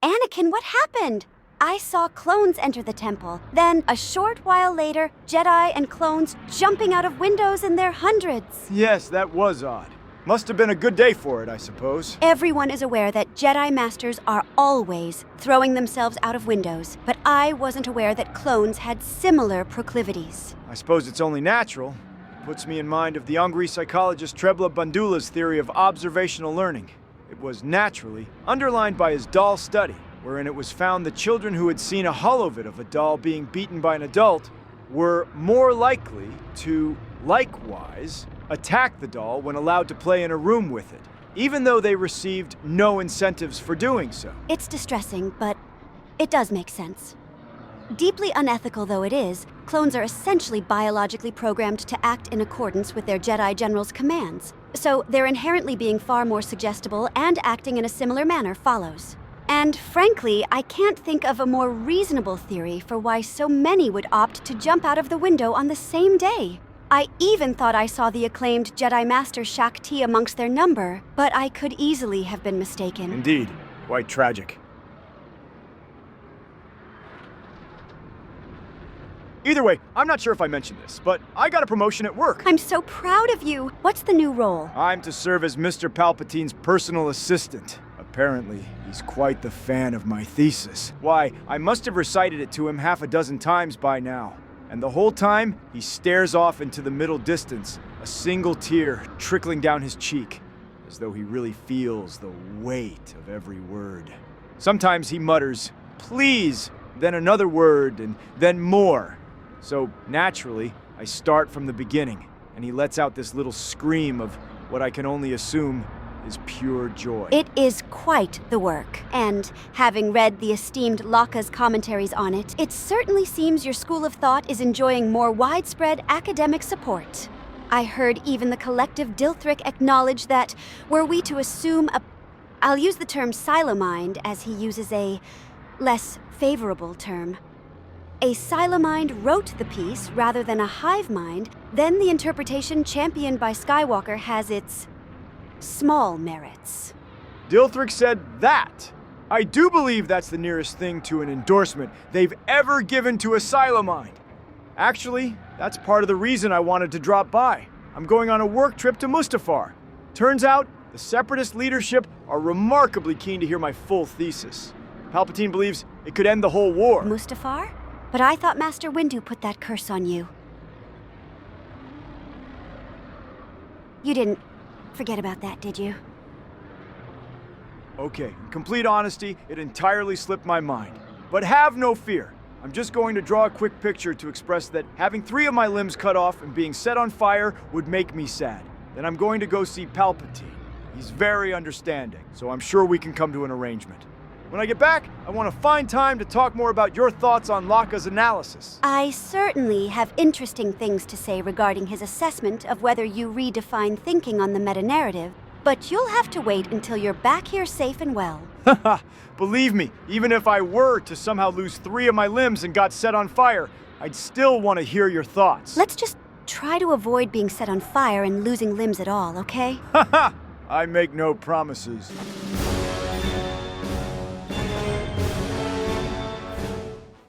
Anakin, what happened? I saw clones enter the temple. Then, a short while later, Jedi and clones jumping out of windows in their hundreds. Yes, that was odd. Must have been a good day for it, I suppose. Everyone is aware that Jedi Masters are always throwing themselves out of windows, but I wasn't aware that clones had similar proclivities. I suppose it's only natural. Puts me in mind of the Hungry psychologist Trebla Bandula's theory of observational learning. It was naturally underlined by his doll study, wherein it was found that children who had seen a holovid of a doll being beaten by an adult were more likely to, likewise, attack the doll when allowed to play in a room with it, even though they received no incentives for doing so. It's distressing, but it does make sense. Deeply unethical though it is, clones are essentially biologically programmed to act in accordance with their Jedi General's commands. So their inherently being far more suggestible and acting in a similar manner follows. And frankly, I can't think of a more reasonable theory for why so many would opt to jump out of the window on the same day. I even thought I saw the acclaimed Jedi Master Shakti amongst their number, but I could easily have been mistaken. Indeed, quite tragic. Either way, I'm not sure if I mentioned this, but I got a promotion at work. I'm so proud of you. What's the new role? I'm to serve as Mr. Palpatine's personal assistant. Apparently, he's quite the fan of my thesis. Why, I must have recited it to him half a dozen times by now. And the whole time, he stares off into the middle distance, a single tear trickling down his cheek, as though he really feels the weight of every word. Sometimes he mutters, "Please," then another word, and then more. So, naturally, I start from the beginning, and he lets out this little scream of what I can only assume is pure joy. It is quite the work, and having read the esteemed Laka's commentaries on it, it certainly seems your school of thought is enjoying more widespread academic support. I heard even the collective Dilthric acknowledge that, were we to assume I'll use the term silomind as he uses a less favorable term. A silomind wrote the piece rather than a hive mind, then the interpretation championed by Skywalker has its small merits. Dilthric said that. I do believe that's the nearest thing to an endorsement they've ever given to a silomind. Actually, that's part of the reason I wanted to drop by. I'm going on a work trip to Mustafar. Turns out, the Separatist leadership are remarkably keen to hear my full thesis. Palpatine believes it could end the whole war. Mustafar? But I thought Master Windu put that curse on you. You didn't forget about that, did you? Okay, in complete honesty, it entirely slipped my mind. But have no fear. I'm just going to draw a quick picture to express that having 3 of my limbs cut off and being set on fire would make me sad. Then I'm going to go see Palpatine. He's very understanding, so I'm sure we can come to an arrangement. When I get back, I want to find time to talk more about your thoughts on Laka's analysis. I certainly have interesting things to say regarding his assessment of whether you redefine thinking on the meta-narrative, but you'll have to wait until you're back here safe and well. Haha, believe me, even if I were to somehow lose 3 of my limbs and got set on fire, I'd still want to hear your thoughts. Let's just try to avoid being set on fire and losing limbs at all, okay? Haha, I make no promises.